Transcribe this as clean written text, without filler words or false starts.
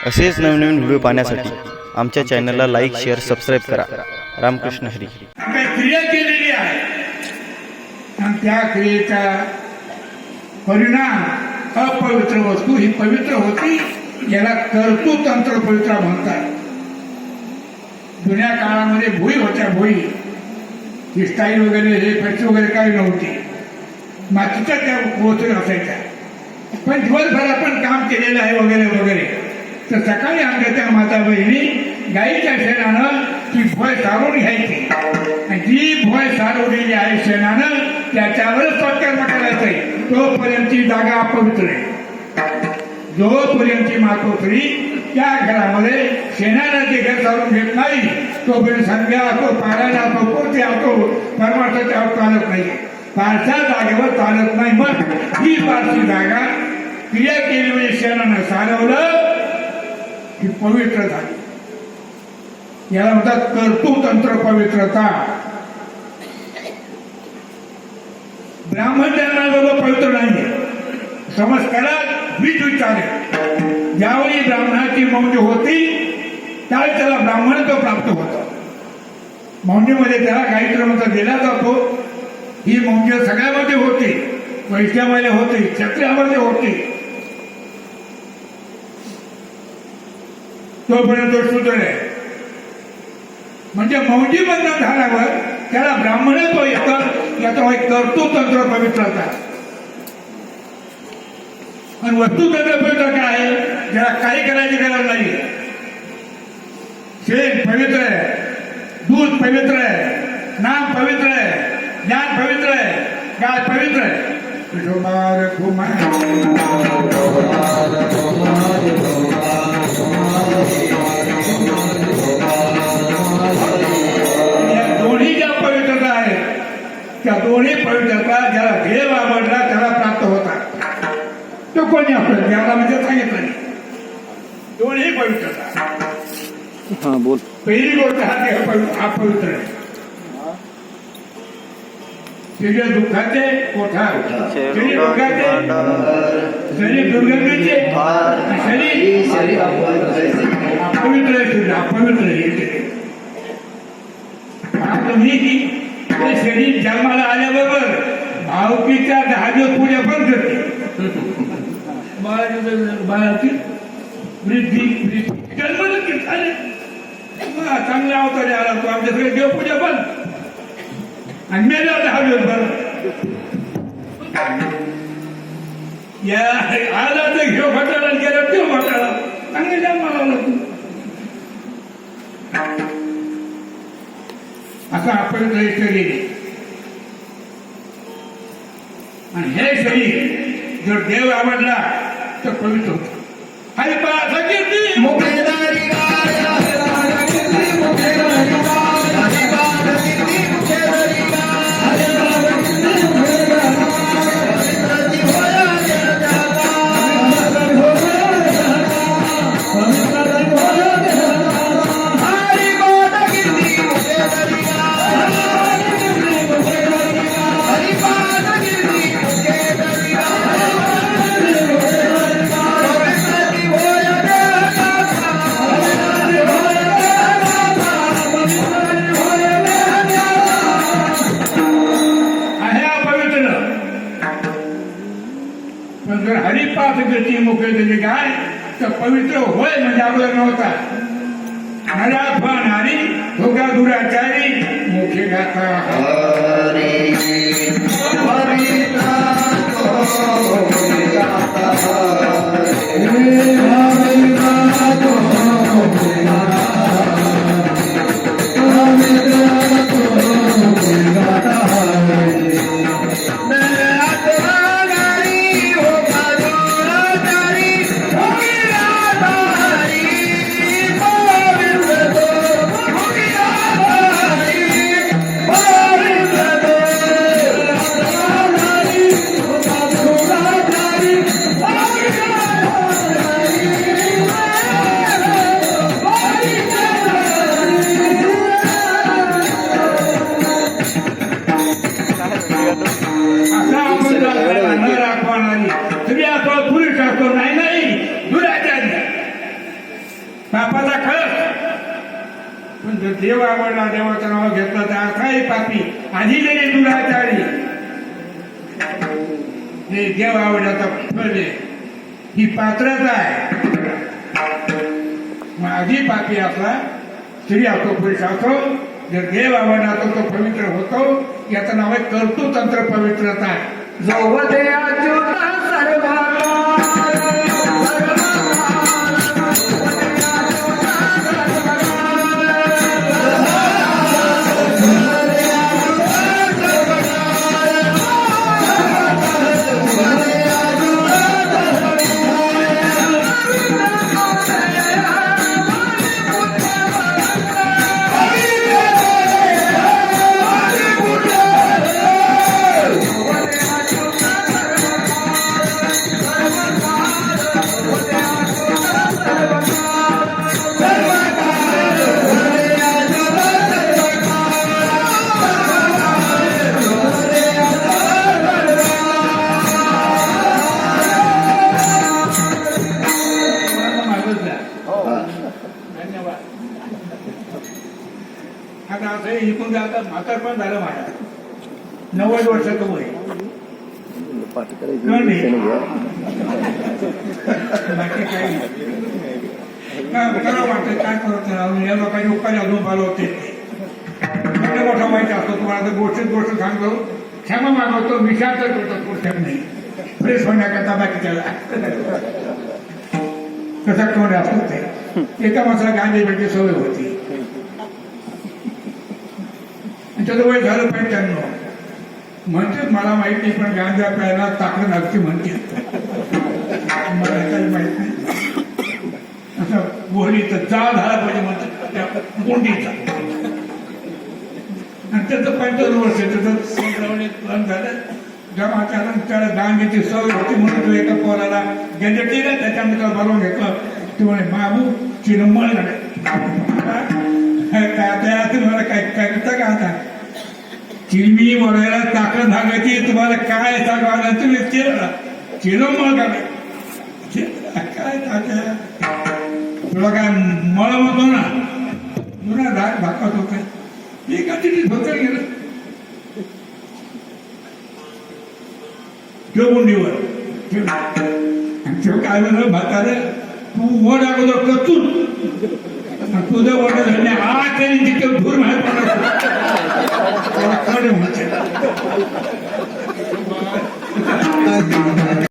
असेच नवनवीन व्हिडिओ पाहण्यासाठी आमच्या चॅनलला लाईक, शेअर, सबस्क्राईब करा. रामकृष्ण हरी. काही क्रिया केलेली आहे आणि त्या क्रियेचा परिणाम अपवित्र वस्तू ही पवित्र होती. याला कर्तृतंत्र पवित्र म्हणतात. जुन्या काळामध्ये भुई होत्या. भुई ही स्टाईल वगैरे हे फॅक्टरी वगैरे काही नव्हती. मातीच्या त्या कोथळी असायच्या. पण दिवसभर आपण काम केलेलं आहे वगैरे वगैरे. तर सकाळी आमच्या त्या माता बहिणी गाईच्या शेणानं ती भोय सारून घ्यायची आणि जी भोय सारवलेली आहे शेणानं त्याच्यावरच सत्कर्म करायचंय. तोपर्यंत ती जागा अपवित्र आहे. जोपर्यंत ती मातोश्री त्या घरामध्ये शेणानं ते घर सारून घेत नाही तोपर्यंत संध्या असो, पारायण असो, पोते असो, परमार्थ त्यावर चालत नाही. पारच्या जागेवर चालत नाही. मग ही पारची जागा क्रिया केली म्हणजे शेणानं सारवलं की पवित्र झाली. याला म्हणतात कर्तृतंत्र पवित्रता. ब्राह्मण जन्माबरोबर पवित्र नाही. संस्कारात वीज विचारे ज्यावेळी ब्राह्मणाची मौंज होती त्यावेळी त्याला ब्राह्मणत्व प्राप्त होतं. मौंजेमध्ये त्याला गायत्री मंत्र दिला जातो. ही मौंज सगळ्यामध्ये होती. वैश्यामध्ये होती, क्षत्रियामध्ये होती. तोपर्यंत तो शूद्र आहे. म्हणजे मौंजी बंधन झाल्यावर त्याला ब्राह्मणत्व येतं. याचा एक कर्तृतंत्र पवित्रता. आणि वस्तुतंत्र पवित्र काय आहे? ज्याला काही करायची गरज नाही. शेण पवित्र आहे, दूध पवित्र आहे, नाम पवित्र आहे, ज्ञान पवित्र आहे, गाय पवित्र आहे. या दोन्ही ज्या पवित्रता आहेत त्या दोन्ही पवित्रता ज्याला देव आवडला त्याला प्राप्त होतात. तो कोणी आपलं ज्याला म्हणजे सांगितलं नाही. दोन्ही पवित्रता. हा बोल. पहिली गोष्ट हा देह अपवित्र आहे. शरीर दुःखाचे कोठार, शरीर दुःखाचे, शरीर दुर्गंधीचे, शरीर अपवित्र आहे. अपवित्र आहे. तुम्ही ते शरीर जन्माला आल्याबरोबर भावकीच्या 10 दिवस पूजा पण करते. बाळाची वृद्धी जन्म झाले चांगला अवतारी आला तो आमच्याकडे देवपूजा पण आणि मेले 10 दिवस बरं या आला तर घेऊ घटाला गेला देव घटाला चांगले जन्माला आला तू. असं आपण शरीर आणि हे शरीर जर देव आवडला तर पवित्र होतं. हरिपाठ कीर्ती मुखेदारी हरिपाठ गती मुखे काय तर पवित्र होय म्हणजे अगोदर नव्हता. नरा नारी धोका दुराचारी मुखे गाता पापाचा खर्च. पण जर देव आवडला, देवाचं नाव घेतलं तर असाही पापी आधी गेले दुराचारी. हे देव आवडल्याचा फळ आहे, ही पात्रता आहे. मग आधी पापी असला, स्त्री असो पुरुष असो, जर देव आवडला तर तो पवित्र होतो. याचं नाव आहे कर्तृतंत्र पवित्रता. आता असं इकून आता म्हातार पण झालं माझ्या 90 वर्षाचं वय. बाकी काही खरं वाटतं काय करत या लोकांनी उपकारी अजून पाहिलं होते. मोठा माहिती असतो तुम्हाला तर गोष्ट सांगतो, क्षमा मागवतो, विचार तर करतो पुढच्या नाही फ्रेश होण्याकरता बाकी त्याला कसा कोण असतो ते एका माणसाला गांधी भेटची सवय होती. त्याचं वय झालं 95. म्हणते मला माहित नाही, पण गांजा प्यायला ताकद लागते म्हणते. मला काही माहित नाही. असं गोळीचा जाळ झाला पाहिजे म्हणतात त्या कोंडीचा. आणि त्याचं 55 वर्ष त्याचं बंद झालं. जेव्हा त्याला गांजाची सवय होती म्हणून तो एका पोराला गंजा केला, त्याच्यामध्ये त्याला बोलवून घेतलं. ते म्हणे बाबू चिरंबळ झाले काय तुम्हाला काय करता का आता चिरमी बोलायला ताकद भागायची तुम्हाला काय सांगावं तुम्ही चिरंबळ काय ताकद तुला काय मळ म्हणतो ना तुला राग भागवत होत हे का तिथे धोतर गेलं ठेवूंडीवर ठेव काय म्हणलं म्हातारे तू वड अगोदर कचून तुझं वड झाले आज तिथे धूर माहीत पडत.